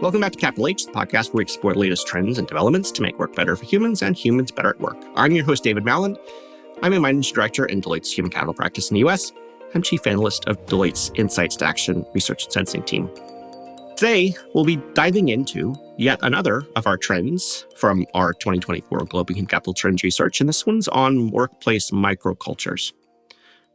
Welcome back to Capital H, the podcast where we explore the latest trends and developments to make work better for humans and humans better at work. I'm your host, David Mallon. I'm a managing director in Deloitte's human capital practice in the US. I'm chief analyst of Deloitte's Insights to Action Research and Sensing team. Today, we'll be diving into yet another of our trends from our 2024 Global Human Capital Trends Research, and this one's on workplace microcultures.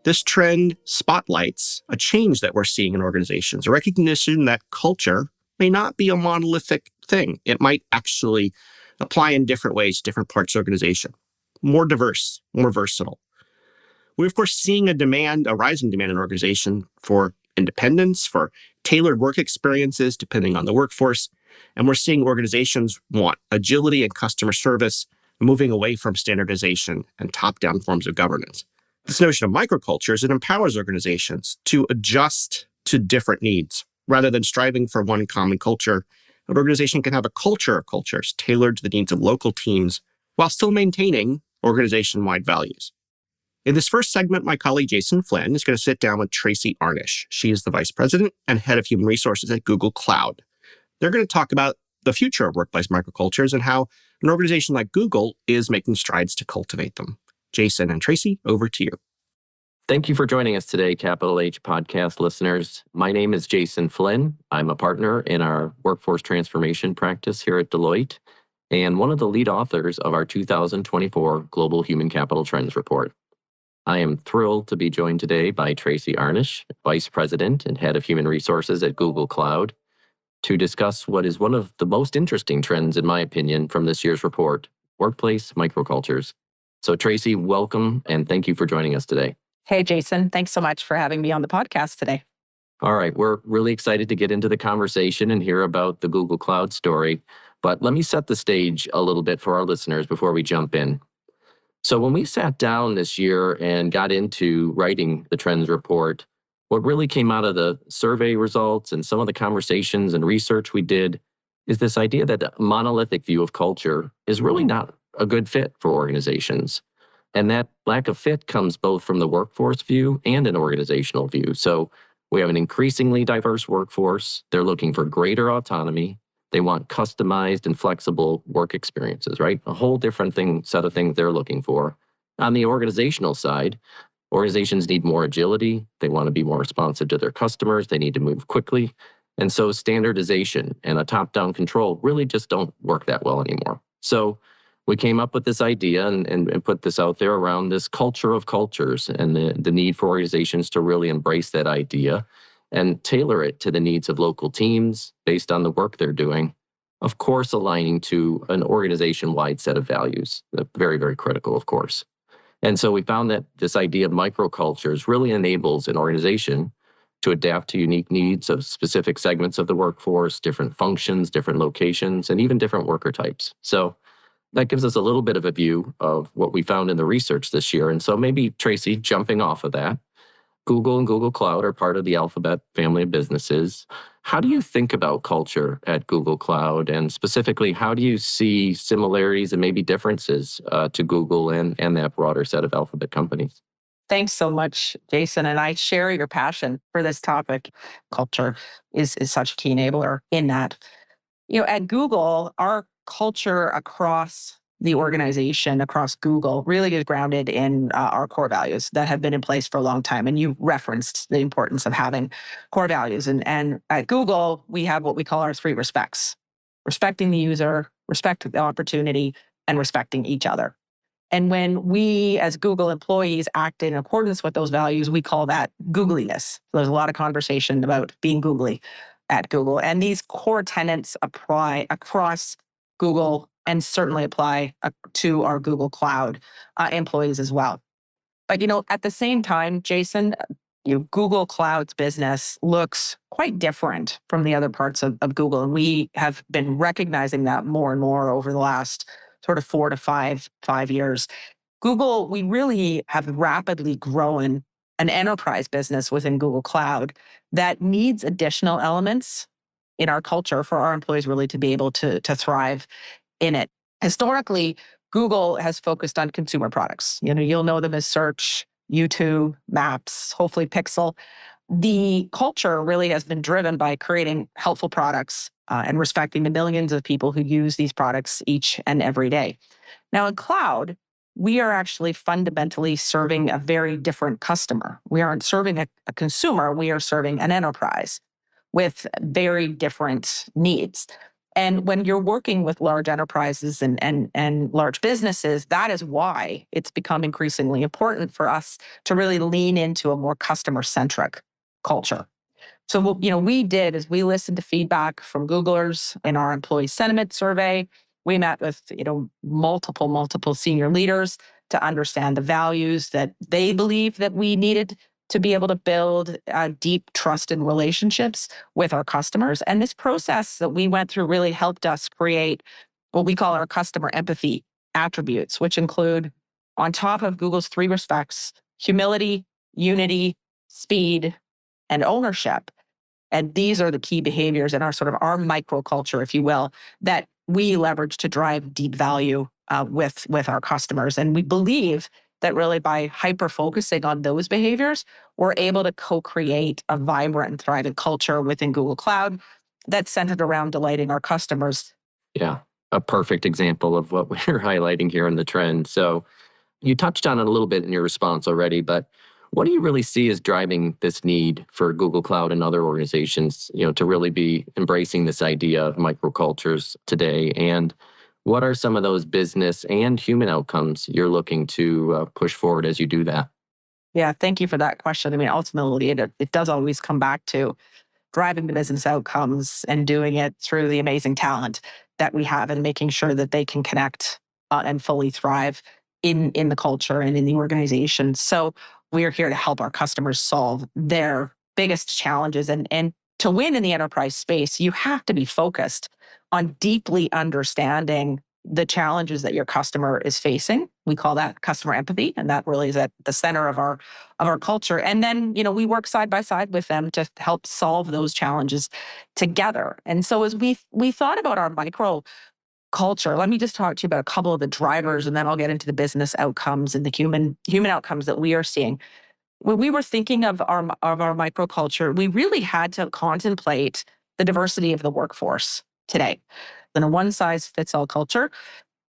This trend spotlights a change that we're seeing in organizations, a recognition that culture may not be a monolithic thing. It might actually apply in different ways to different parts of the organization. More diverse, more versatile. We're, of course, seeing a rising demand in organization for independence, for tailored work experiences depending on the workforce. And we're seeing organizations want agility and customer service, moving away from standardization and top-down forms of governance. This notion of microcultures, it empowers organizations to adjust to different needs. Rather than striving for one common culture, an organization can have a culture of cultures tailored to the needs of local teams while still maintaining organization-wide values. In this first segment, my colleague Jason Flynn is going to sit down with Tracey Arnish. She is the vice president and head of human resources at Google Cloud. They're going to talk about the future of workplace microcultures and how an organization like Google is making strides to cultivate them. Jason and Tracey, over to you. Thank you for joining us today, Capital H podcast listeners. My name is Jason Flynn. I'm a partner in our workforce transformation practice here at Deloitte and one of the lead authors of our 2024 Global Human Capital Trends Report. I am thrilled to be joined today by Tracey Arnish, Vice President and Head of Human Resources at Google Cloud, to discuss what is one of the most interesting trends, in my opinion, from this year's report, workplace microcultures. So Tracey, welcome and thank you for joining us today. Hey, Jason. Thanks so much for having me on the podcast today. All right. We're really excited to get into the conversation and hear about the Google Cloud story. But let me set the stage a little bit for our listeners before we jump in. So when we sat down this year and got into writing the trends report, what really came out of the survey results and some of the conversations and research we did is this idea that a monolithic view of culture is really not a good fit for organizations. And that lack of fit comes both from the workforce view and an organizational view. So we have an increasingly diverse workforce. They're looking for greater autonomy. They want customized and flexible work experiences, right? A whole different set of things they're looking for. On the organizational side, organizations need more agility. They want to be more responsive to their customers. They need to move quickly. And so standardization and a top-down control really just don't work that well anymore. So we came up with this idea and put this out there around this culture of cultures and the need for organizations to really embrace that idea and tailor it to the needs of local teams based on the work they're doing, of course, aligning to an organization-wide set of values. Very, very critical, of course. And so we found that this idea of microcultures really enables an organization to adapt to unique needs of specific segments of the workforce, different functions, different locations, and even different worker types. So that gives us a little bit of a view of what we found in the research this year. And so maybe, Tracey, jumping off of that, Google and Google Cloud are part of the Alphabet family of businesses. How do you think about culture at Google Cloud? And specifically, how do you see similarities and maybe differences to Google and that broader set of Alphabet companies? Thanks so much, Jason. And I share your passion for this topic. Culture is such a key enabler in that. At Google, our culture across the organization, across Google, really is grounded in our core values that have been in place for a long time. And you referenced the importance of having core values. And at Google, we have what we call our three respects: respecting the user, respecting the opportunity, and respecting each other. And when we, as Google employees, act in accordance with those values, we call that Googliness. So there's a lot of conversation about being googly at Google. And these core tenets apply across Google and certainly apply to our Google Cloud employees as well. But, at the same time, Jason, Google Cloud's business looks quite different from the other parts of Google. And we have been recognizing that more and more over the last sort of 4 to 5 years. Google, we really have rapidly grown an enterprise business within Google Cloud that needs additional elements in our culture for our employees really to be able to thrive in it. Historically, Google has focused on consumer products. You'll know them as Search, YouTube, Maps, hopefully Pixel. The culture really has been driven by creating helpful products and respecting the millions of people who use these products each and every day. Now, in cloud, we are actually fundamentally serving a very different customer. We aren't serving a consumer, we are serving an enterprise with very different needs. And when you're working with large enterprises and large businesses, that is why it's become increasingly important for us to really lean into a more customer-centric culture. So what we did is we listened to feedback from Googlers in our employee sentiment survey. We met with multiple senior leaders to understand the values that they believe that we needed to be able to build deep trusted relationships with our customers. And this process that we went through really helped us create what we call our customer empathy attributes, which include, on top of Google's 3 respects, humility, unity, speed, and ownership. And these are the key behaviors in our our microculture, if you will, that we leverage to drive deep value with our customers. And we believe that really by hyper-focusing on those behaviors, we're able to co-create a vibrant and thriving culture within Google Cloud that's centered around delighting our customers. Yeah, a perfect example of what we're highlighting here in the trend. So you touched on it a little bit in your response already, but what do you really see as driving this need for Google Cloud and other organizations, to really be embracing this idea of microcultures today? And what are some of those business and human outcomes you're looking to push forward as you do that? Yeah, thank you for that question. I mean, ultimately, it does always come back to driving the business outcomes and doing it through the amazing talent that we have and making sure that they can connect and fully thrive in the culture and in the organization. So we are here to help our customers solve their biggest challenges. And to win in the enterprise space, you have to be focused on deeply understanding the challenges that your customer is facing. We call that customer empathy, and that really is at the center of our culture. And then, we work side by side with them to help solve those challenges together. And so as we thought about our micro culture, let me just talk to you about a couple of the drivers, and then I'll get into the business outcomes and the human outcomes that we are seeing. When we were thinking of our microculture, we really had to contemplate the diversity of the workforce today. And a one-size-fits-all culture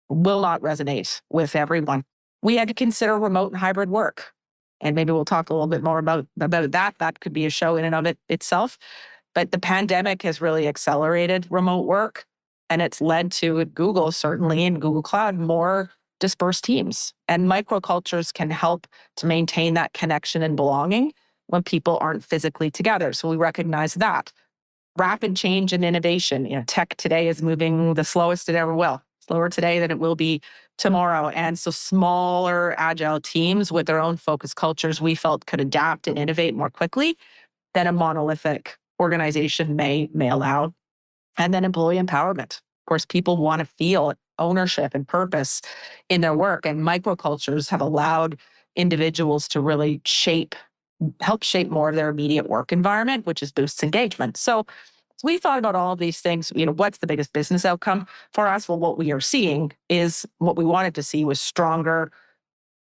will not resonate with everyone. We had to consider remote and hybrid work. And maybe we'll talk a little bit more about that. That could be a show in and of itself. But the pandemic has really accelerated remote work. And it's led to, at Google, certainly in Google Cloud, more dispersed teams. And microcultures can help to maintain that connection and belonging when people aren't physically together. So we recognize that. Rapid change and innovation. Tech today is moving the slowest it ever will. Slower today than it will be tomorrow. And so smaller, agile teams with their own focused cultures, we felt could adapt and innovate more quickly than a monolithic organization may allow. And then employee empowerment. Of course, people want to feel ownership and purpose in their work. And microcultures have allowed individuals to really help shape more of their immediate work environment, which is boosts engagement. So we thought about all of these things. What's the biggest business outcome for us? Well, what we are seeing is what we wanted to see was stronger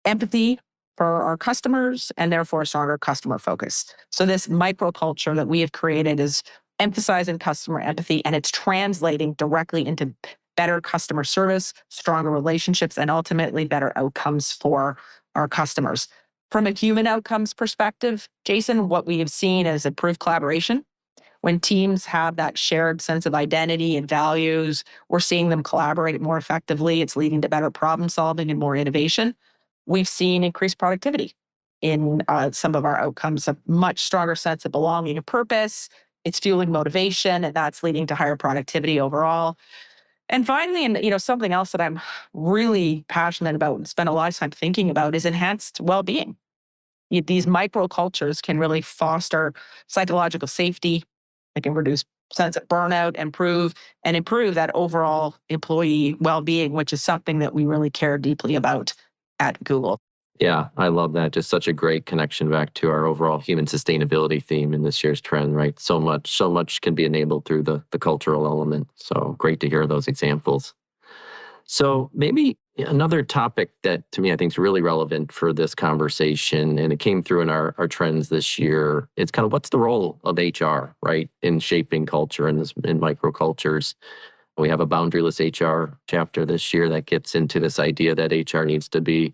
empathy for our customers and therefore a stronger customer focus. So this microculture that we have created is emphasizing customer empathy, and it's translating directly into better customer service, stronger relationships, and ultimately better outcomes for our customers. From a human outcomes perspective, Jason, what we have seen is improved collaboration. When teams have that shared sense of identity and values, we're seeing them collaborate more effectively. It's leading to better problem solving and more innovation. We've seen increased productivity in some of our outcomes, a much stronger sense of belonging and purpose. It's fueling motivation, and that's leading to higher productivity overall. And finally, and something else that I'm really passionate about and spend a lot of time thinking about is enhanced well-being. These microcultures can really foster psychological safety. They can reduce sense of burnout, improve that overall employee well-being, which is something that we really care deeply about at Google. Yeah, I love that. Just such a great connection back to our overall human sustainability theme in this year's trend, right? So much can be enabled through the cultural element. So great to hear those examples. So maybe another topic that to me I think is really relevant for this conversation, and it came through in our trends this year, it's kind of what's the role of HR, right, in shaping culture in microcultures. We have a boundaryless HR chapter this year that gets into this idea that HR needs to be,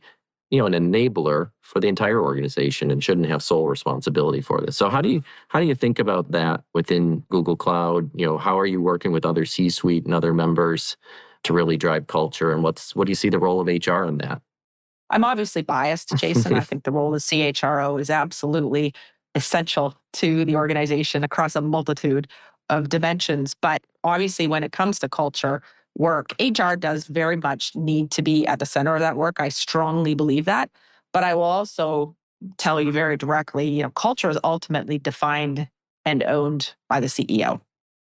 an enabler for the entire organization and shouldn't have sole responsibility for this. So how do you think about that within Google Cloud? How are you working with other C-suite and other members to really drive culture? And what do you see the role of HR in that? I'm obviously biased, Jason. I think the role of CHRO is absolutely essential to the organization across a multitude of dimensions. But obviously, when it comes to culture work, HR does very much need to be at the center of that work. I strongly believe that. But I will also tell you very directly, culture is ultimately defined and owned by the CEO.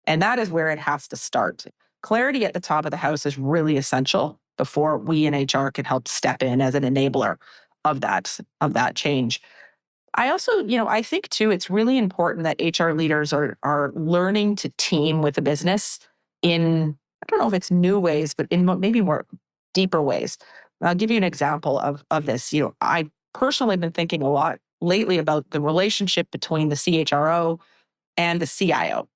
And that is where it has to start. Clarity at the top of the house is really essential before we in HR can help step in as an enabler of that change. I also, I think too, it's really important that HR leaders are learning to team with the business in, I don't know if it's new ways, but in maybe more deeper ways. I'll give you an example of this. I personally have been thinking a lot lately about the relationship between the CHRO and the CIO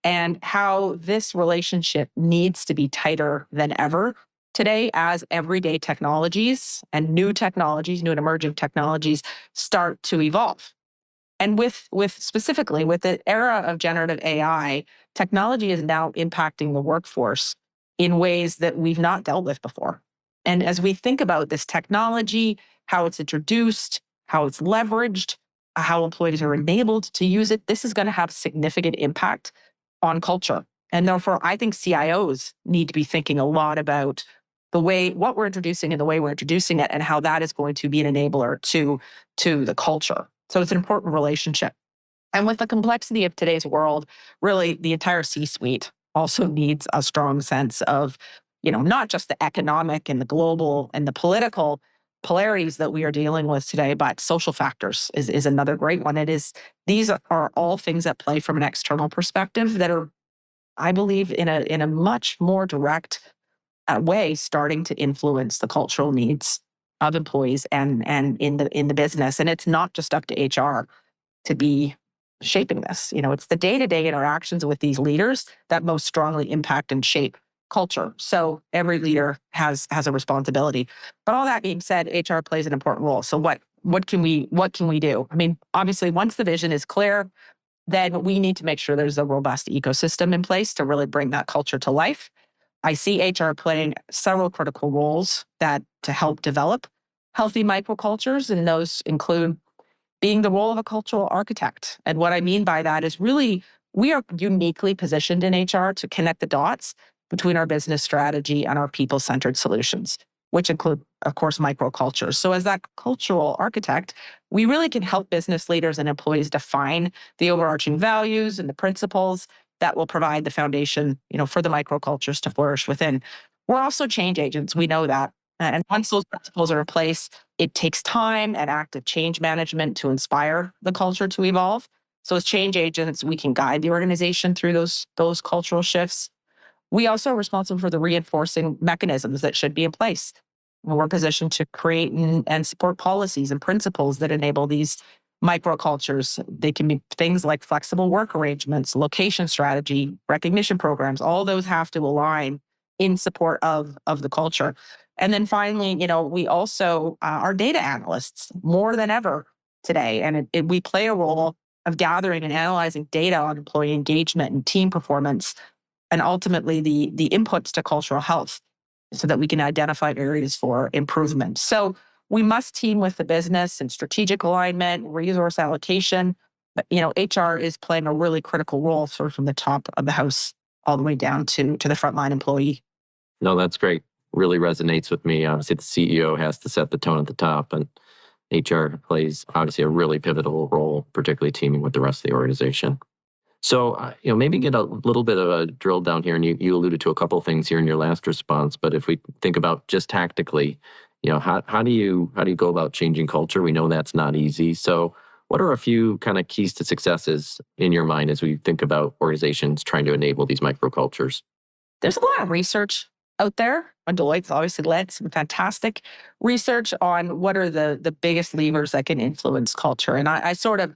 and how this relationship needs to be tighter than ever today as everyday technologies and new and emerging technologies start to evolve. And with specifically with the era of generative AI, technology is now impacting the workforce in ways that we've not dealt with before. And as we think about this technology, how it's introduced, how it's leveraged, how employees are enabled to use it, this is going to have significant impact on culture. And therefore, I think CIOs need to be thinking a lot about what we're introducing and the way we're introducing it and how that is going to be an enabler to the culture. So it's an important relationship. And with the complexity of today's world, really the entire C-suite also needs a strong sense of, not just the economic and the global and the political polarities that we are dealing with today, but social factors is another great one. These are all things that play from an external perspective that are, I believe, in a much more direct way starting to influence the cultural needs of employees and in the business. And it's not just up to HR to be shaping this. It's the day-to-day interactions with these leaders that most strongly impact and shape culture. So every leader has a responsibility. But all that being said, HR plays an important role. So what can we do? I mean, obviously, once the vision is clear, then we need to make sure there's a robust ecosystem in place to really bring that culture to life. I see HR playing several critical roles to help develop healthy microcultures, and those include being the role of a cultural architect. And what I mean by that is really we are uniquely positioned in HR to connect the dots between our business strategy and our people-centered solutions, which include, of course, microcultures. So as that cultural architect, we really can help business leaders and employees define the overarching values and the principles that will provide the foundation, for the microcultures to flourish within. We're also change agents. We know that. And once those principles are in place, it takes time and active change management to inspire the culture to evolve. So as change agents, we can guide the organization through those cultural shifts. We also are responsible for the reinforcing mechanisms that should be in place. We're positioned to create and support policies and principles that enable these microcultures. They can be things like flexible work arrangements, location strategy, recognition programs. All those have to align in support of the culture. And then finally, we also are data analysts more than ever today. And we play a role of gathering and analyzing data on employee engagement and team performance, and ultimately the inputs to cultural health so that we can identify areas for improvement. So we must team with the business in strategic alignment, resource allocation. But, HR is playing a really critical role sort of from the top of the house all the way down to the frontline employee. No, that's great. Really resonates with me. Obviously, the CEO has to set the tone at the top, and HR plays obviously a really pivotal role, particularly teaming with the rest of the organization. So, maybe get a little bit of a drill down here, and you alluded to a couple of things here in your last response. But if we think about just tactically, how do you go about changing culture? We know that's not easy. So, what are a few kind of keys to successes in your mind as we think about organizations trying to enable these microcultures? There's a lot of research out there. And Deloitte's obviously led some fantastic research on what are the biggest levers that can influence culture. And I sort of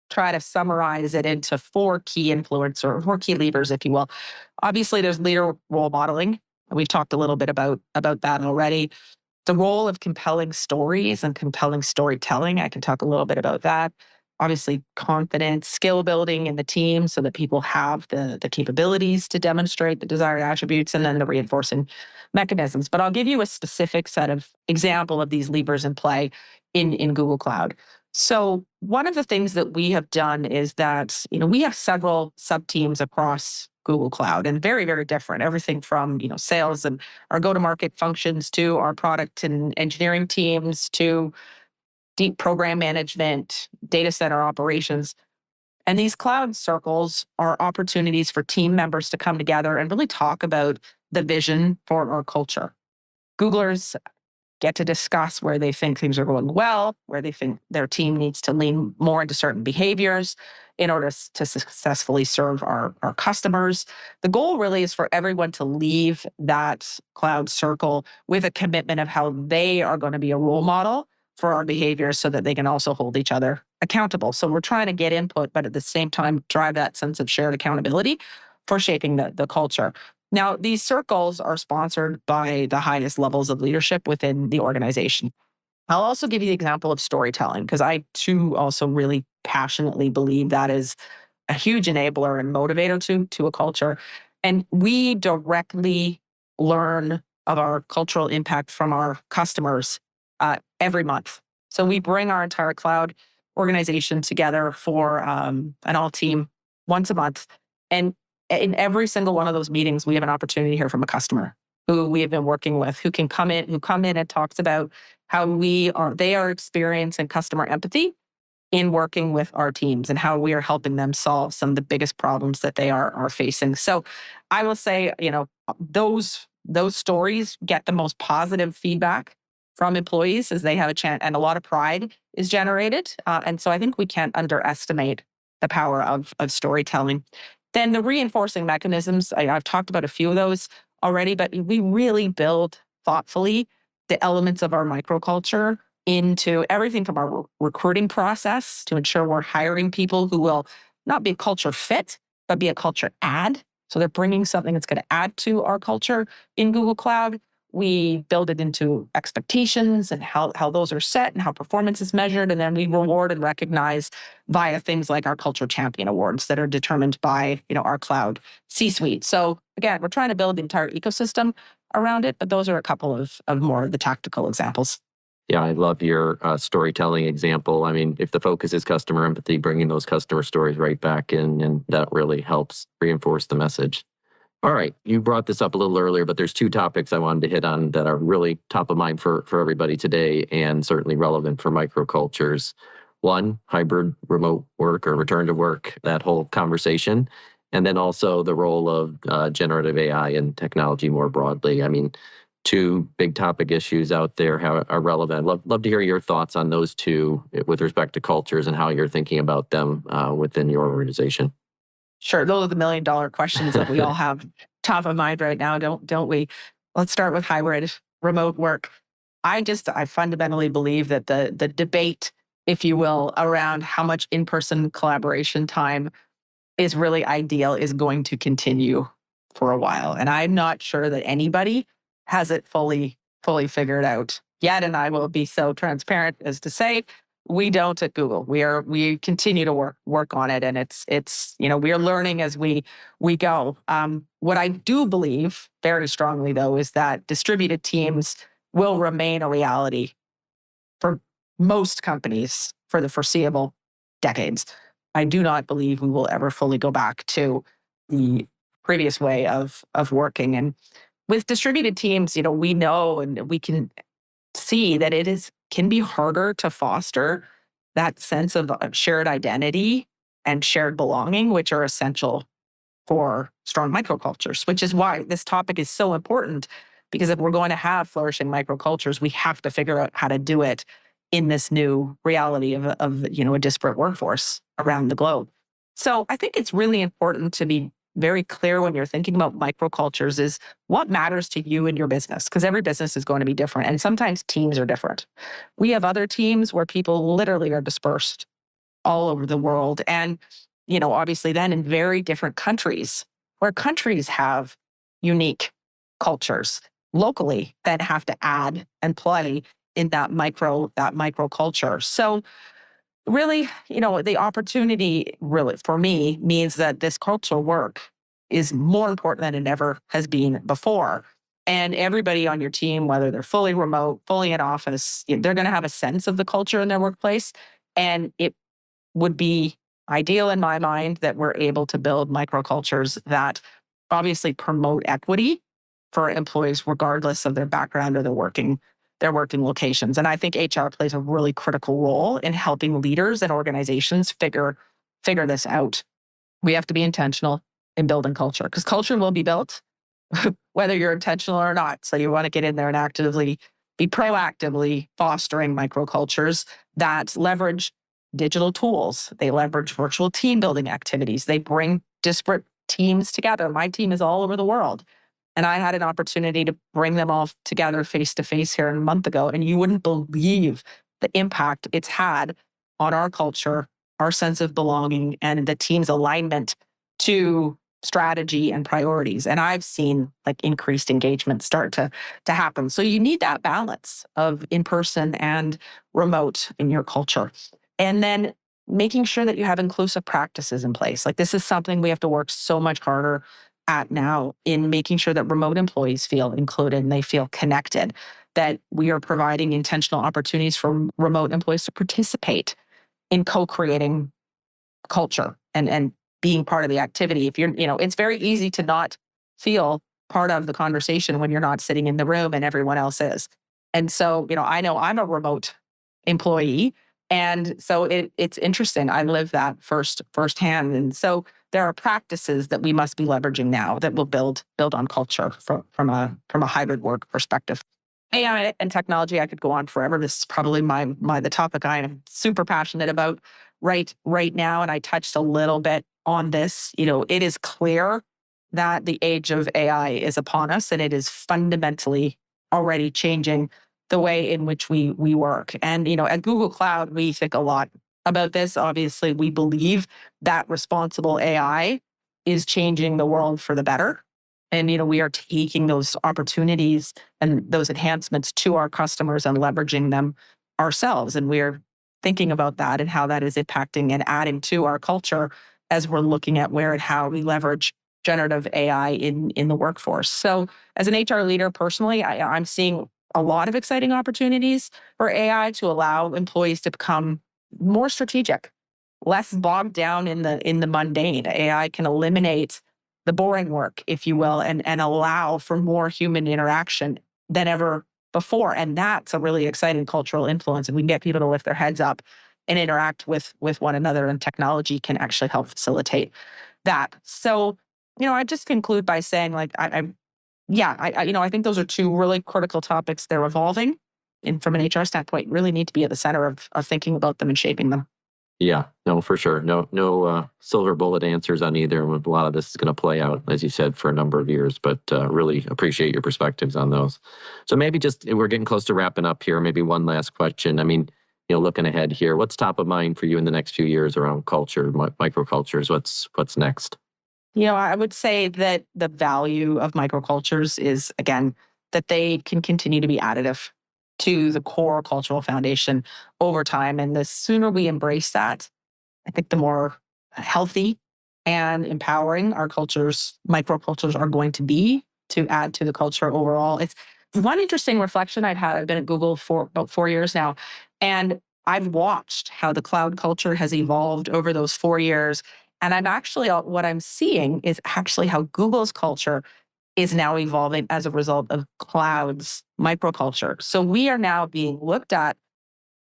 try to summarize it into four key levers, if you will. Obviously, there's leader role modeling. We've talked a little bit about that already. The role of compelling stories and compelling storytelling. I can talk a little bit about that. Obviously, confidence, skill building in the team so that people have the capabilities to demonstrate the desired attributes, and then the reinforcing mechanisms. But I'll give you a specific set of example of these levers in play in Google Cloud. So one of the things that we have done is that, we have several sub teams across Google Cloud, and very, very different. Everything from, sales and our go-to-market functions to our product and engineering teams to deep program management, data center operations. And these cloud circles are opportunities for team members to come together and really talk about the vision for our culture. Googlers get to discuss where they think things are going well, where they think their team needs to lean more into certain behaviors in order to successfully serve our customers. The goal really is for everyone to leave that cloud circle with a commitment of how they are going to be a role model for our behaviors so that they can also hold each other accountable. So we're trying to get input, but at the same time, drive that sense of shared accountability for shaping the culture. Now, these circles are sponsored by the highest levels of leadership within the organization. I'll also give you the example of storytelling, because I too also really passionately believe that is a huge enabler and motivator to a culture. And we directly learn of our cultural impact from our customers every month. So we bring our entire cloud organization together for an all team once a month. And in every single one of those meetings, we have an opportunity to hear from a customer who we have been working with, who come in and talks about how they are experiencing customer empathy in working with our teams and how we are helping them solve some of the biggest problems that they are facing. So I will say, those stories get the most positive feedback from employees as they have a chance, and a lot of pride is generated. And so I think we can't underestimate the power of storytelling. Then the reinforcing mechanisms, I've talked about a few of those already, but we really build thoughtfully the elements of our microculture into everything from our recruiting process to ensure we're hiring people who will not be a culture fit, but be a culture add. So they're bringing something that's going to add to our culture in Google Cloud. We build it into expectations and how those are set and how performance is measured. And then we reward and recognize via things like our Culture Champion Awards that are determined by, our cloud C-suite. So again, we're trying to build the entire ecosystem around it, but those are a couple of more of the tactical examples. Yeah, I love your storytelling example. I mean, if the focus is customer empathy, bringing those customer stories right back in, and that really helps reinforce the message. All right, you brought this up a little earlier, but there's two topics I wanted to hit on that are really top of mind for everybody today and certainly relevant for microcultures. One, hybrid remote work or return to work, that whole conversation. And then also the role of generative AI and technology more broadly. I mean, two big topic issues out there how are relevant. Love to hear your thoughts on those two with respect to cultures and how you're thinking about them within your organization. Sure. Those are the million-dollar questions that we all have top of mind right now, don't we? Let's start with hybrid remote work. I fundamentally believe that the debate, if you will, around how much in-person collaboration time is really ideal is going to continue for a while. And I'm not sure that anybody has it fully figured out yet. And I will be so transparent as to say, we don't at Google. We continue to work on it, and it's we are learning as we go. What I do believe very strongly, though, is that distributed teams will remain a reality for most companies for the foreseeable decades. I do not believe we will ever fully go back to the previous way of working. And with distributed teams, we know and we can see that can be harder to foster that sense of shared identity and shared belonging, which are essential for strong microcultures, which is why this topic is so important, because if we're going to have flourishing microcultures, we have to figure out how to do it in this new reality of a disparate workforce around the globe. So I think it's really important to be very clear when you're thinking about microcultures is what matters to you and your business, because every business is going to be different. And sometimes teams are different. We have other teams where people literally are dispersed all over the world. And, obviously then in very different countries where countries have unique cultures locally that have to add and play in that micro culture. So really, the opportunity really for me means that this cultural work is more important than it ever has been before. And everybody on your team, whether they're fully remote, fully in office, they're going to have a sense of the culture in their workplace. And it would be ideal in my mind that we're able to build microcultures that obviously promote equity for employees, regardless of their background or their working locations. And I think HR plays a really critical role in helping leaders and organizations figure this out. We have to be intentional in building culture because culture will be built whether you're intentional or not. So you want to get in there and actively be proactively fostering microcultures that leverage digital tools. They leverage virtual team building activities. They bring disparate teams together. My team is all over the world. And I had an opportunity to bring them all together face to face here a month ago. And you wouldn't believe the impact it's had on our culture, our sense of belonging, and the team's alignment to strategy and priorities. And I've seen increased engagement start to happen. So you need that balance of in-person and remote in your culture. And then making sure that you have inclusive practices in place. This is something we have to work so much harder at now in making sure that remote employees feel included and they feel connected, that we are providing intentional opportunities for remote employees to participate in co-creating culture and being part of the activity. If you're, it's very easy to not feel part of the conversation when you're not sitting in the room and everyone else is. And so, I know I'm a remote employee. And so it's interesting. I live that firsthand. And so there are practices that we must be leveraging now that will build on culture from a hybrid work perspective. AI and technology, I could go on forever. This is probably the topic I am super passionate about right now. And I touched a little bit on this. It is clear that the age of AI is upon us, and it is fundamentally already changing the way in which we work. And, at Google Cloud, we think a lot about this. Obviously, we believe that responsible AI is changing the world for the better. And, we are taking those opportunities and those enhancements to our customers and leveraging them ourselves. And we are thinking about that and how that is impacting and adding to our culture as we're looking at where and how we leverage generative AI in the workforce. So as an HR leader personally, I'm seeing a lot of exciting opportunities for AI to allow employees to become more strategic, less bogged down in the mundane. AI can eliminate the boring work, if you will, and allow for more human interaction than ever before. And that's a really exciting cultural influence. And we can get people to lift their heads up and interact with one another. And technology can actually help facilitate that. So, I just conclude by saying I think those are two really critical topics. They're evolving, and from an HR standpoint, really need to be at the center of thinking about them and shaping them. Yeah, no, for sure. No silver bullet answers on either. A lot of this is going to play out, as you said, for a number of years, but really appreciate your perspectives on those. So maybe we're getting close to wrapping up here. Maybe one last question. I mean, looking ahead here, what's top of mind for you in the next few years around culture, microcultures? What's next? I would say that the value of microcultures is, again, that they can continue to be additive to the core cultural foundation over time. And the sooner we embrace that, I think the more healthy and empowering our microcultures are going to be to add to the culture overall. It's one interesting reflection I've had. I've been at Google for about 4 years now, and I've watched how the cloud culture has evolved over those 4 years. And what I'm seeing is actually how Google's culture is now evolving as a result of cloud's microculture. So we are now being looked at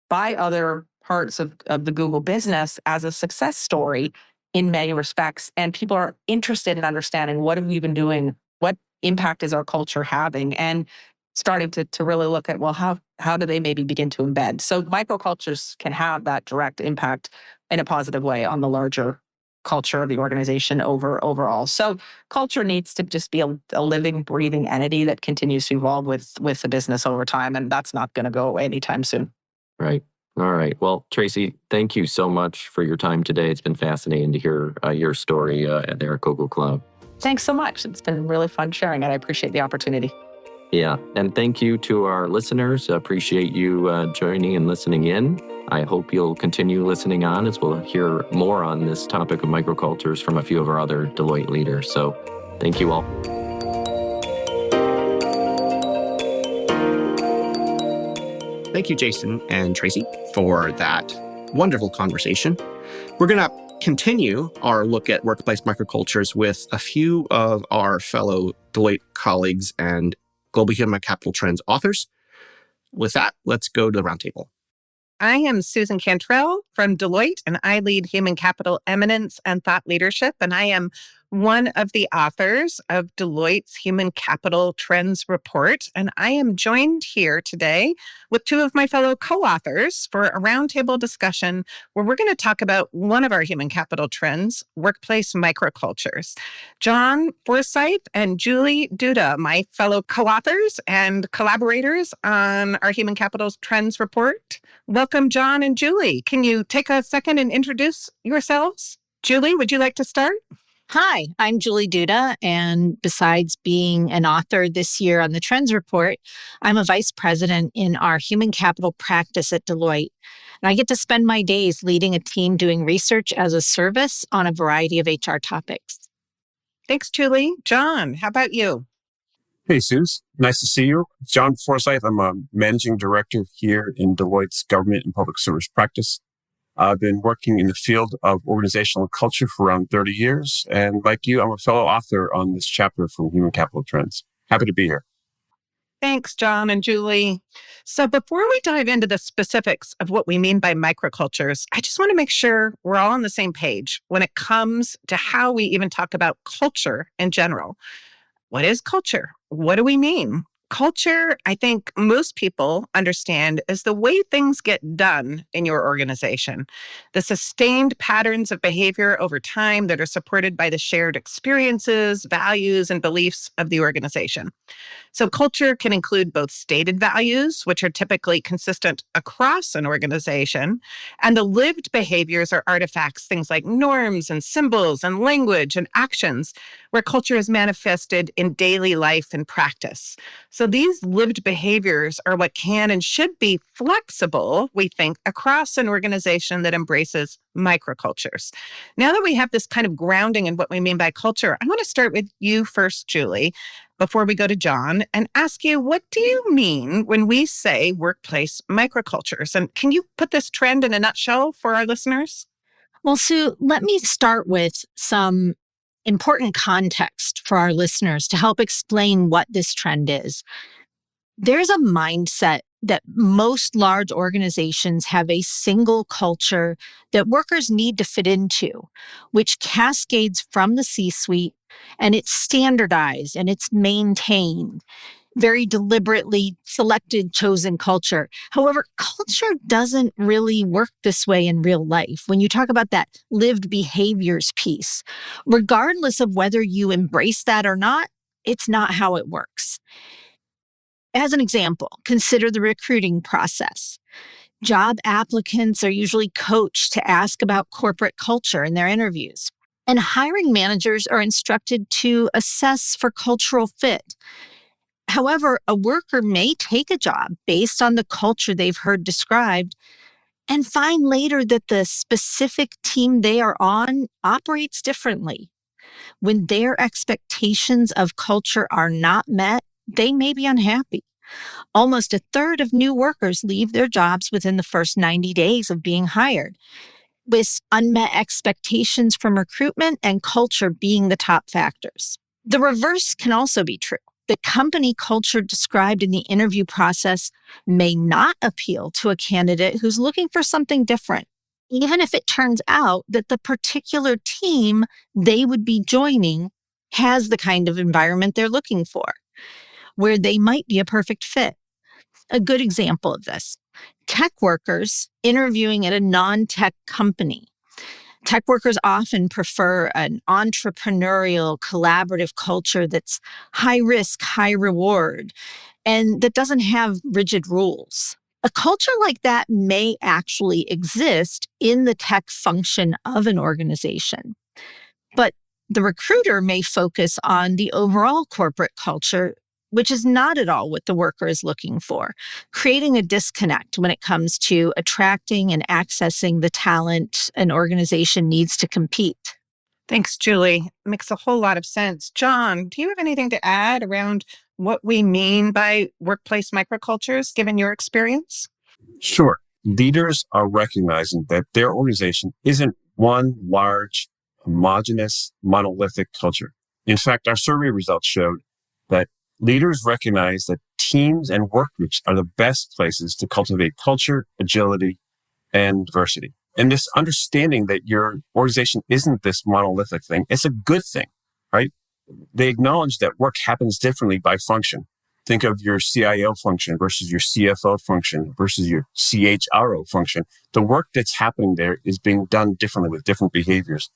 by other parts of the Google business as a success story in many respects. And people are interested in understanding what have we been doing? What impact is our culture having? And starting to really look at, well, how do they maybe begin to embed? So microcultures can have that direct impact in a positive way on the larger culture of the organization overall. So culture needs to just be a living, breathing entity that continues to evolve with the business over time. And that's not going to go away anytime soon. Right. All right. Well, Tracey, thank you so much for your time today. It's been fascinating to hear your story there at Google Cloud. Thanks so much. It's been really fun sharing it. I appreciate the opportunity. Yeah. And thank you to our listeners. Appreciate you joining and listening in. I hope you'll continue listening on as we'll hear more on this topic of microcultures from a few of our other Deloitte leaders. So thank you all. Thank you, Jason and Tracey, for that wonderful conversation. We're going to continue our look at workplace microcultures with a few of our fellow Deloitte colleagues and Global Human Capital Trends authors. With that, let's go to the roundtable. I am Sue Cantrell from Deloitte, and I lead human capital eminence and thought leadership. And I am one of the authors of Deloitte's Human Capital Trends Report. And I am joined here today with two of my fellow co-authors for a roundtable discussion where we're going to talk about one of our human capital trends, workplace microcultures. John Forsythe and Julie Duda, my fellow co-authors and collaborators on our Human Capital Trends Report. Welcome, John and Julie. Can you take a second and introduce yourselves? Julie, would you like to start? Hi, I'm Julie Duda, and besides being an author this year on the Trends Report, I'm a vice president in our human capital practice at Deloitte. And I get to spend my days leading a team doing research as a service on a variety of HR topics. Thanks, Julie. John, how about you? Hey, Suze. Nice to see you. John Forsythe. I'm a managing director here in Deloitte's government and public service practice. I've been working in the field of organizational culture for around 30 years. And like you, I'm a fellow author on this chapter from Human Capital Trends. Happy to be here. Thanks, John and Julie. So before we dive into the specifics of what we mean by microcultures, I just want to make sure we're all on the same page when it comes to how we even talk about culture in general. What is culture? What do we mean? Culture, I think most people understand, is the way things get done in your organization. The sustained patterns of behavior over time that are supported by the shared experiences, values, and beliefs of the organization. So culture can include both stated values, which are typically consistent across an organization, and the lived behaviors or artifacts, things like norms and symbols and language and actions, where culture is manifested in daily life and practice. So these lived behaviors are what can and should be flexible, we think, across an organization that embraces microcultures. Now that we have this kind of grounding in what we mean by culture, I want to start with you first, Julie, before we go to John, and ask you, what do you mean when we say workplace microcultures? And can you put this trend in a nutshell for our listeners? Well, Sue, let me start with some important context for our listeners to help explain what this trend is. There's a mindset that most large organizations have a single culture that workers need to fit into, which cascades from the C-suite, and it's standardized and it's maintained. Very deliberately selected, chosen culture. However, culture doesn't really work this way in real life. When you talk about that lived behaviors piece, regardless of whether you embrace that or not, it's not how it works. As an example, consider the recruiting process. Job applicants are usually coached to ask about corporate culture in their interviews. And hiring managers are instructed to assess for cultural fit. However, a worker may take a job based on the culture they've heard described and find later that the specific team they are on operates differently. When their expectations of culture are not met, they may be unhappy. Almost a third of new workers leave their jobs within the first 90 days of being hired, with unmet expectations from recruitment and culture being the top factors. The reverse can also be true. The company culture described in the interview process may not appeal to a candidate who's looking for something different, even if it turns out that the particular team they would be joining has the kind of environment they're looking for, where they might be a perfect fit. A good example of this, tech workers interviewing at a non-tech company. Tech workers often prefer an entrepreneurial, collaborative culture that's high risk, high reward, and that doesn't have rigid rules. A culture like that may actually exist in the tech function of an organization, but the recruiter may focus on the overall corporate culture, which is not at all what the worker is looking for, creating a disconnect when it comes to attracting and accessing the talent an organization needs to compete. Thanks, Julie. Makes a whole lot of sense. John, do you have anything to add around what we mean by workplace microcultures, given your experience? Sure. Leaders are recognizing that their organization isn't one large, homogeneous, monolithic culture. In fact, our survey results showed that leaders recognize that teams and work groups are the best places to cultivate culture, agility, and diversity. And this understanding that your organization isn't this monolithic thing, it's a good thing, right? They acknowledge that work happens differently by function. Think of your CIO function versus your CFO function versus your CHRO function. The work that's happening there is being done differently with different behaviors.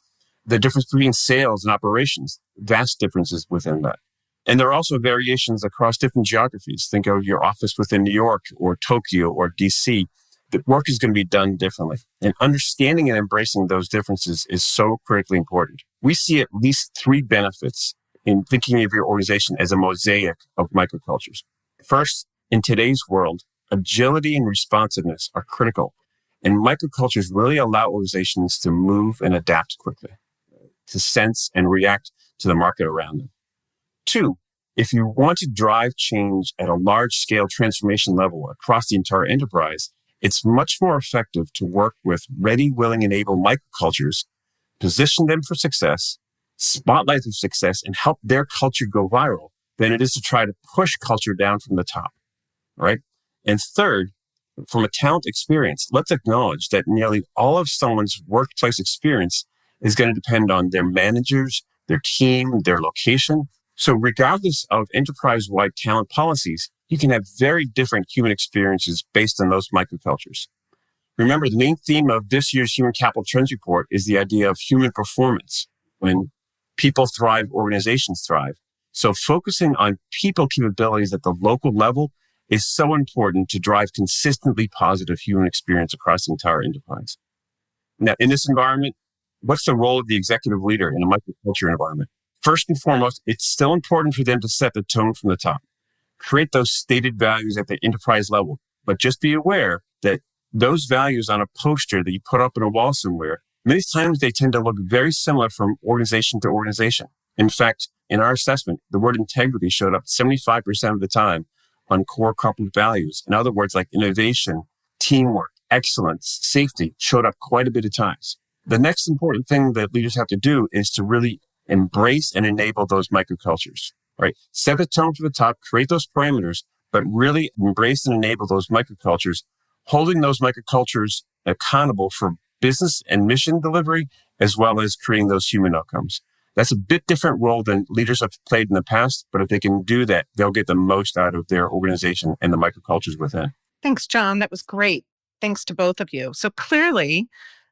The difference between sales and operations, vast differences within that. And there are also variations across different geographies. Think of your office within New York or Tokyo or DC. The work is going to be done differently. And understanding and embracing those differences is so critically important. We see at least 3 benefits in thinking of your organization as a mosaic of microcultures. First, in today's world, agility and responsiveness are critical. And microcultures really allow organizations to move and adapt quickly, to sense and react to the market around them. 2, if you want to drive change at a large-scale transformation level across the entire enterprise, it's much more effective to work with ready, willing, and able microcultures, position them for success, spotlight their success, and help their culture go viral than it is to try to push culture down from the top, right? And third, from a talent experience, let's acknowledge that nearly all of someone's workplace experience is going to depend on their managers, their team, their location. So regardless of enterprise-wide talent policies, you can have very different human experiences based on those microcultures. Remember, the main theme of this year's Human Capital Trends Report is the idea of human performance. When people thrive, organizations thrive. So focusing on people capabilities at the local level is so important to drive consistently positive human experience across the entire enterprise. Now, in this environment, what's the role of the executive leader in a microculture environment? First and foremost, it's still important for them to set the tone from the top. Create those stated values at the enterprise level. But just be aware that those values on a poster that you put up on a wall somewhere, many times they tend to look very similar from organization to organization. In fact, in our assessment, the word integrity showed up 75% of the time on core corporate values. In other words, like innovation, teamwork, excellence, safety showed up quite a bit of times. The next important thing that leaders have to do is to really embrace and enable those microcultures, right? Set the tone from the top, create those parameters, but really embrace and enable those microcultures, holding those microcultures accountable for business and mission delivery, as well as creating those human outcomes. That's a bit different role than leaders have played in the past, but if they can do that, they'll get the most out of their organization and the microcultures within. Thanks, John. That was great. Thanks to both of you. So clearly,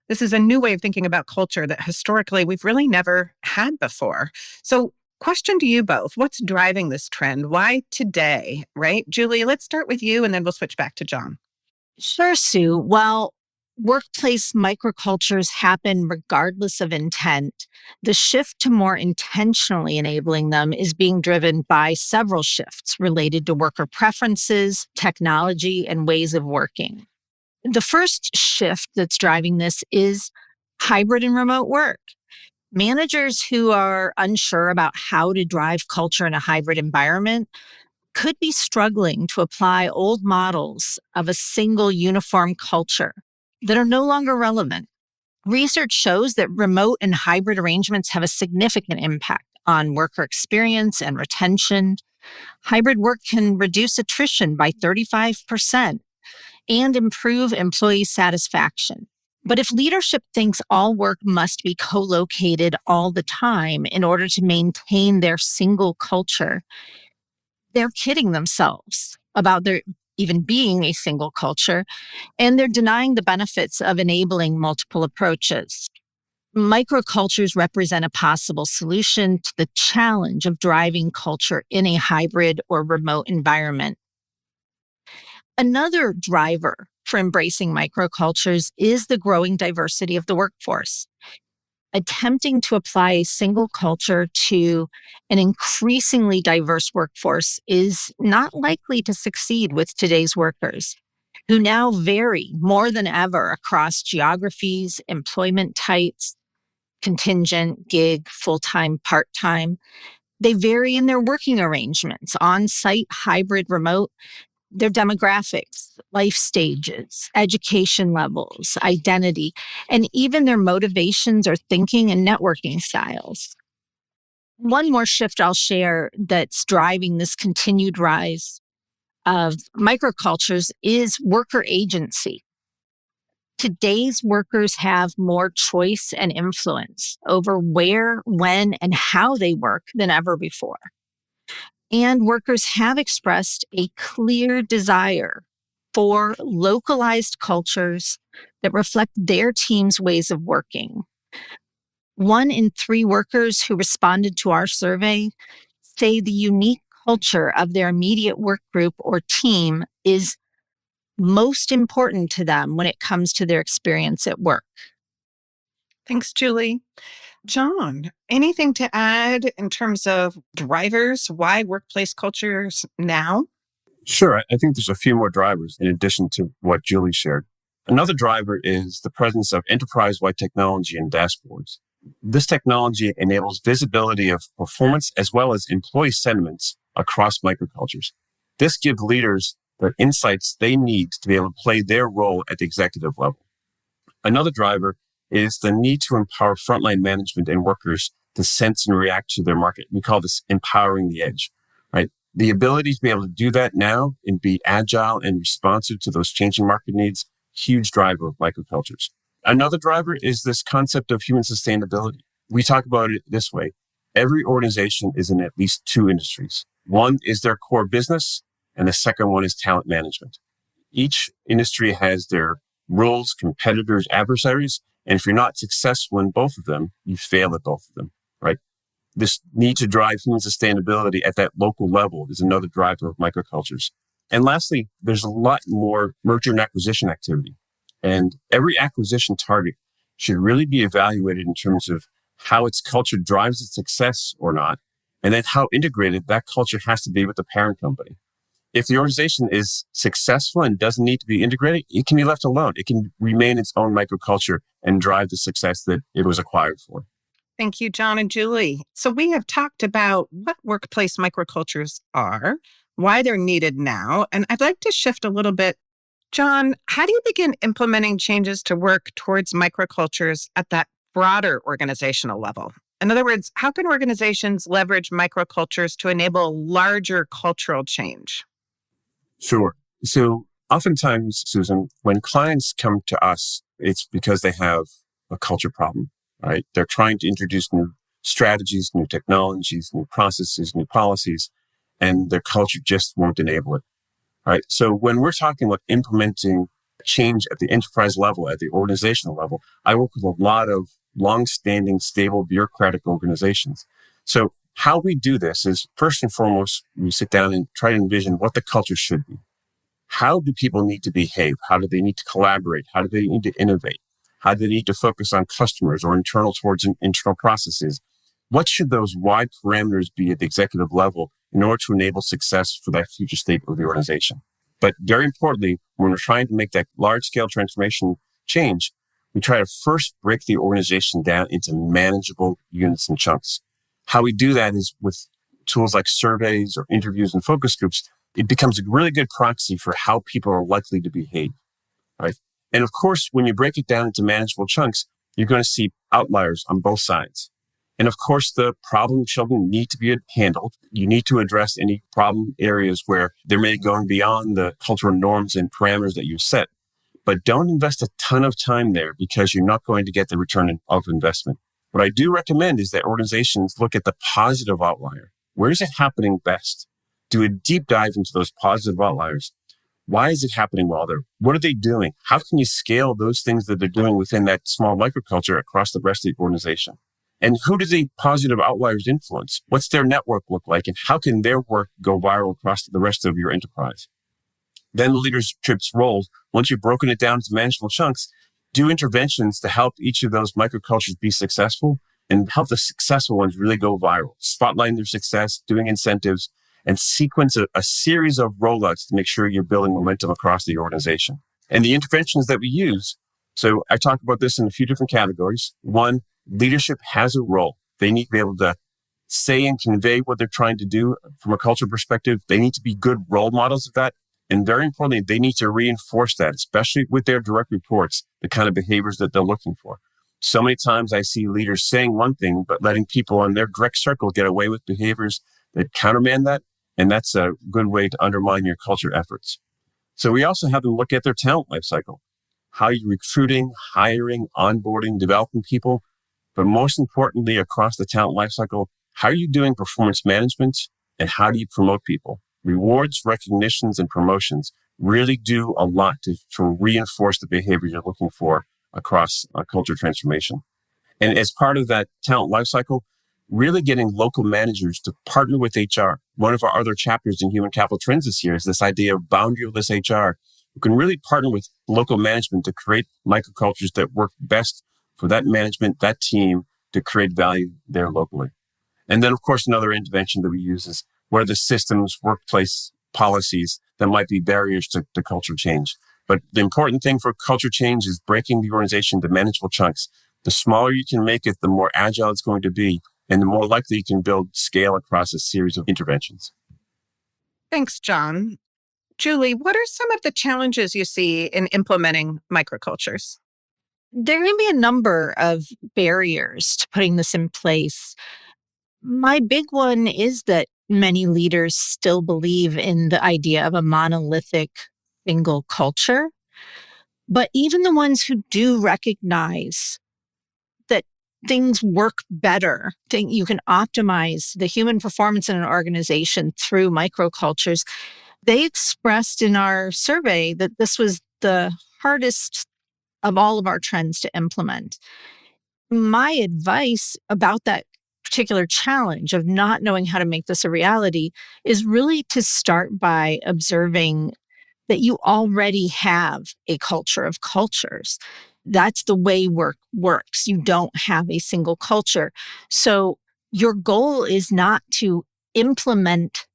this is a new way of thinking about culture that historically we've really never had before. So question to you both, what's driving this trend? Why today, right? Julie, let's start with you and then we'll switch back to John. Sure, Sue. While workplace microcultures happen regardless of intent, the shift to more intentionally enabling them is being driven by several shifts related to worker preferences, technology, and ways of working. The first shift that's driving this is hybrid and remote work. Managers who are unsure about how to drive culture in a hybrid environment could be struggling to apply old models of a single uniform culture that are no longer relevant. Research shows that remote and hybrid arrangements have a significant impact on worker experience and retention. Hybrid work can reduce attrition by 35% and improve employee satisfaction. But if leadership thinks all work must be co-located all the time in order to maintain their single culture, they're kidding themselves about there even being a single culture, and they're denying the benefits of enabling multiple approaches. microcultures represent a possible solution to the challenge of driving culture in a hybrid or remote environment. Another driver for embracing microcultures is the growing diversity of the workforce. Attempting to apply a single culture to an increasingly diverse workforce is not likely to succeed with today's workers, who now vary more than ever across geographies, employment types, contingent, gig, full-time, part-time. They vary in their working arrangements, on-site, hybrid, remote, their demographics, life stages, education levels, identity, and even their motivations or thinking and networking styles. One more shift I'll share that's driving this continued rise of microcultures is worker agency. Today's workers have more choice and influence over where, when, and how they work than ever before. And workers have expressed a clear desire for localized cultures that reflect their team's ways of working. 1 in 3 workers who responded to our survey say the unique culture of their immediate work group or team is most important to them when it comes to their experience at work. Thanks, Julie. John, anything to add in terms of drivers? Why workplace cultures now? Sure. I think there's a few more drivers in addition to what Julie shared. Another driver is the presence of enterprise-wide technology and dashboards. This technology enables visibility of performance as well as employee sentiments across microcultures. This gives leaders the insights they need to be able to play their role at the executive level. Another driver is the need to empower frontline management and workers to sense and react to their market. We call this empowering the edge, right? The ability to be able to do that now and be agile and responsive to those changing market needs, huge driver of microcultures. Another driver is this concept of human sustainability. We talk about it this way. Every organization is in at least 2 industries. One is their core business, and the second one is talent management. Each industry has their roles, competitors, adversaries, and if you're not successful in both of them, you fail at both of them, right? This need to drive human sustainability at that local level is another driver of microcultures. And lastly, there's a lot more merger and acquisition activity. And every acquisition target should really be evaluated in terms of how its culture drives its success or not, and then how integrated that culture has to be with the parent company. If the organization is successful and doesn't need to be integrated, it can be left alone. It can remain its own microculture and drive the success that it was acquired for. Thank you, John and Julie. So we have talked about what workplace microcultures are, why they're needed now, and I'd like to shift a little bit. John, how do you begin implementing changes to work towards microcultures at that broader organizational level? In other words, how can organizations leverage microcultures to enable larger cultural change? Sure. So oftentimes, Susan, when clients come to us, it's because they have a culture problem, right? They're trying to introduce new strategies, new technologies, new processes, new policies, and their culture just won't enable it, right? So when we're talking about implementing change at the enterprise level, at the organizational level, I work with a lot of long-standing, stable bureaucratic organizations. So how we do this is, first and foremost, we sit down and try to envision what the culture should be. How do people need to behave? How do they need to collaborate? How do they need to innovate? How do they need to focus on customers or internal towards internal processes? What should those wide parameters be at the executive level in order to enable success for that future state of the organization? But very importantly, when we're trying to make that large-scale transformation change, we try to first break the organization down into manageable units and chunks. How we do that is with tools like surveys or interviews and focus groups. It becomes a really good proxy for how people are likely to behave, right? And of course, when you break it down into manageable chunks, you're going to see outliers on both sides. And of course, the problem children need to be handled. You need to address any problem areas where they're maybe going beyond the cultural norms and parameters that you set. But don't invest a ton of time there because you're not going to get the return of investment. What I do recommend is that organizations look at the positive outlier. Where is it happening best? Do a deep dive into those positive outliers. Why is it happening well there? What are they doing? How can you scale those things that they're doing within that small microculture across the rest of the organization? And who do the positive outliers influence? What's their network look like? And how can their work go viral across the rest of your enterprise? Then the leadership's role, once you've broken it down into manageable chunks, do interventions to help each of those microcultures be successful and help the successful ones really go viral. Spotlighting their success, doing incentives, and sequence a series of rollouts to make sure you're building momentum across the organization. And the interventions that we use, so I talk about this in a few different categories. One, leadership has a role. They need to be able to say and convey what they're trying to do from a culture perspective. They need to be good role models of that. And very importantly, they need to reinforce that, especially with their direct reports, the kind of behaviors that they're looking for. So many times I see leaders saying one thing, but letting people on their direct circle get away with behaviors that countermand that. And that's a good way to undermine your culture efforts. So we also have them look at their talent lifecycle. How are you recruiting, hiring, onboarding, developing people? But most importantly, across the talent lifecycle, how are you doing performance management and how do you promote people? Rewards, recognitions, and promotions really do a lot to reinforce the behavior you're looking for across a culture transformation. And as part of that talent lifecycle, really getting local managers to partner with HR. One of our other chapters in Human Capital Trends this year is this idea of boundaryless HR, who can really partner with local management to create microcultures that work best for that management, that team, to create value there locally. And then, of course, another intervention that we use is what are the systems, workplace policies that might be barriers to culture change. But the important thing for culture change is breaking the organization into manageable chunks. The smaller you can make it, the more agile it's going to be, and the more likely you can build scale across a series of interventions. Thanks, John. Julie, what are some of the challenges you see in implementing microcultures? There can be a number of barriers to putting this in place. My big one is that many leaders still believe in the idea of a monolithic single culture. But even the ones who do recognize that things work better, you can optimize the human performance in an organization through microcultures, they expressed in our survey that this was the hardest of all of our trends to implement. My advice about that particular challenge of not knowing how to make this a reality is really to start by observing that you already have a culture of cultures. That's the way work works. You don't have a single culture. So your goal is not to implement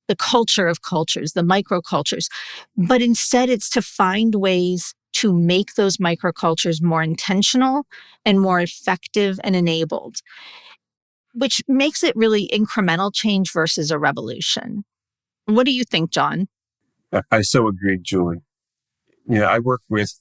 the culture of cultures, the microcultures, but instead it's to find ways to make those microcultures more intentional and more effective and enabled, which makes it really incremental change versus a revolution. What do you think, John? I so agree, Julie. I work with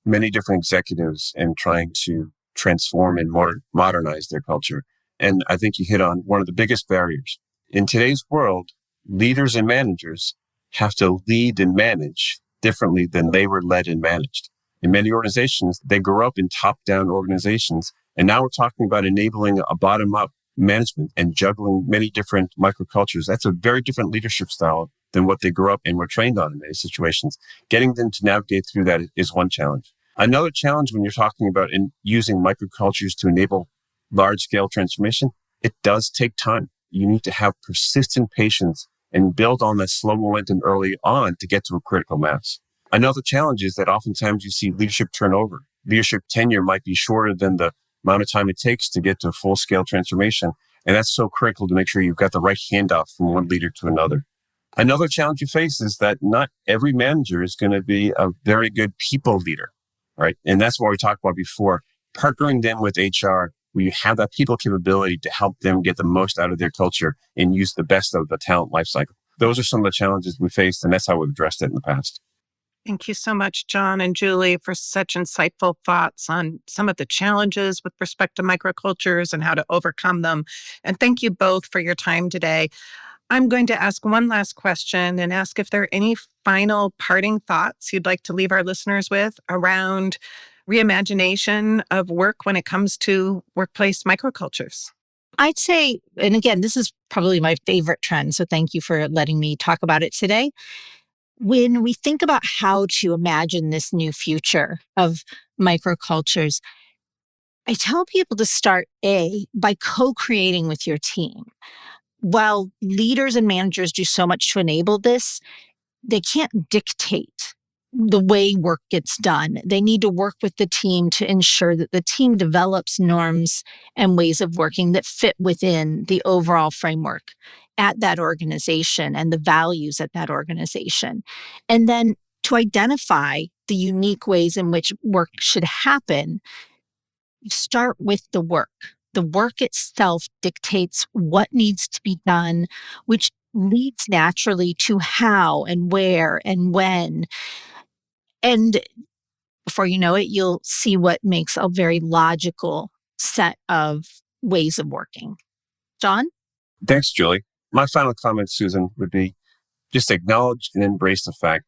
many different executives and trying to transform and modernize their culture. And I think you hit on one of the biggest barriers. In today's world, leaders and managers have to lead and manage differently than they were led and managed. In many organizations, they grew up in top-down organizations. And now we're talking about enabling a bottom-up management and juggling many different microcultures. That's a very different leadership style than what they grew up and were trained on in many situations. Getting them to navigate through that is one challenge. Another challenge when you're talking about using microcultures to enable large-scale transformation, it does take time. You need to have persistent patience and build on that slow momentum early on to get to a critical mass. Another challenge is that oftentimes you see leadership turnover. Leadership tenure might be shorter than the amount of time it takes to get to full-scale transformation. And that's so critical to make sure you've got the right handoff from one leader to another. Another challenge you face is that not every manager is going to be a very good people leader, right? And that's what we talked about before, partnering them with HR, where you have that people capability to help them get the most out of their culture and use the best of the talent lifecycle. Those are some of the challenges we faced, and that's how we've addressed it in the past. Thank you so much, John and Julie, for such insightful thoughts on some of the challenges with respect to microcultures and how to overcome them. And thank you both for your time today. I'm going to ask one last question and ask if there are any final parting thoughts you'd like to leave our listeners with around reimagination of work when it comes to workplace microcultures. I'd say, and again, this is probably my favorite trend, so thank you for letting me talk about it today. When we think about how to imagine this new future of microcultures, I tell people to start by co-creating with your team. While leaders and managers do so much to enable this, they can't dictate the way work gets done. They need to work with the team to ensure that the team develops norms and ways of working that fit within the overall framework at that organization and the values at that organization. And then to identify the unique ways in which work should happen, start with the work. The work itself dictates what needs to be done, which leads naturally to how and where and when. And before you know it, you'll see what makes a very logical set of ways of working. John? Thanks, Julie. My final comment, Susan, would be just acknowledge and embrace the fact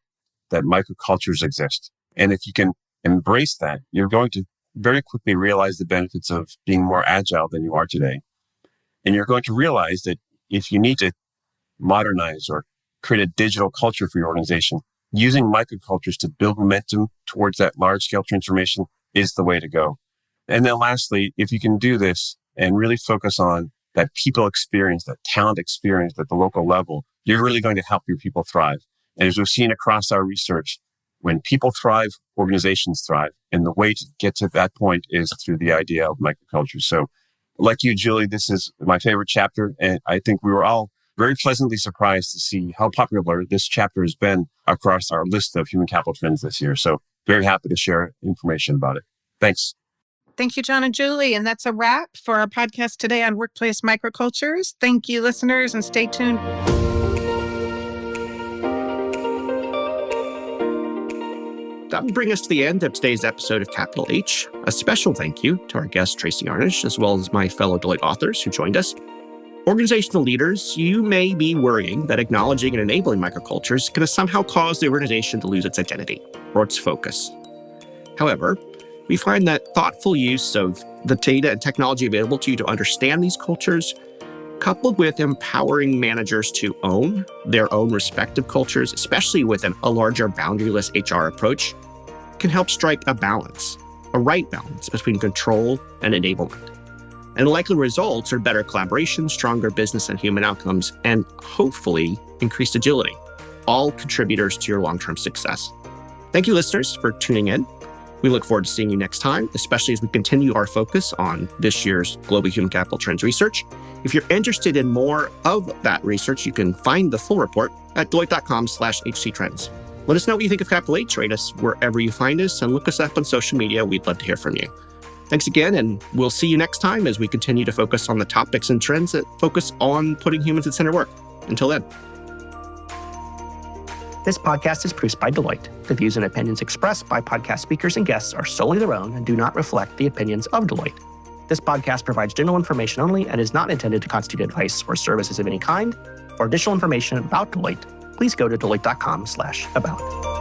that microcultures exist. And if you can embrace that, you're going to very quickly realize the benefits of being more agile than you are today. And you're going to realize that if you need to modernize or create a digital culture for your organization, using microcultures to build momentum towards that large-scale transformation is the way to go. And then lastly, if you can do this and really focus on that people experience, that talent experience at the local level, you're really going to help your people thrive. And as we've seen across our research, when people thrive, organizations thrive. And the way to get to that point is through the idea of microculture. So like you, Julie, this is my favorite chapter. And I think we were all very pleasantly surprised to see how popular this chapter has been across our list of human capital trends this year. So very happy to share information about it. Thanks. Thank you, John and Julie. And that's a wrap for our podcast today on workplace microcultures. Thank you, listeners, and stay tuned. That will bring us to the end of today's episode of Capital H. A special thank you to our guest, Tracey Arnish, as well as my fellow Deloitte authors who joined us. Organizational leaders, you may be worrying that acknowledging and enabling microcultures can somehow cause the organization to lose its identity or its focus. However, we find that thoughtful use of the data and technology available to you to understand these cultures, coupled with empowering managers to own their own respective cultures, especially with a larger boundaryless HR approach, can help strike a balance, a right balance between control and enablement. And the likely results are better collaboration, stronger business and human outcomes, and hopefully increased agility, all contributors to your long-term success. Thank you, listeners, for tuning in. We look forward to seeing you next time, especially as we continue our focus on this year's Global Human Capital Trends research. If you're interested in more of that research, you can find the full report at Deloitte.com/HCTrends. Let us know what you think of Capital H. Rate us wherever you find us and look us up on social media. We'd love to hear from you. Thanks again, and we'll see you next time as we continue to focus on the topics and trends that focus on putting humans at center work. Until then. This podcast is produced by Deloitte. The views and opinions expressed by podcast speakers and guests are solely their own and do not reflect the opinions of Deloitte. This podcast provides general information only and is not intended to constitute advice or services of any kind. For additional information about Deloitte, please go to Deloitte.com/about.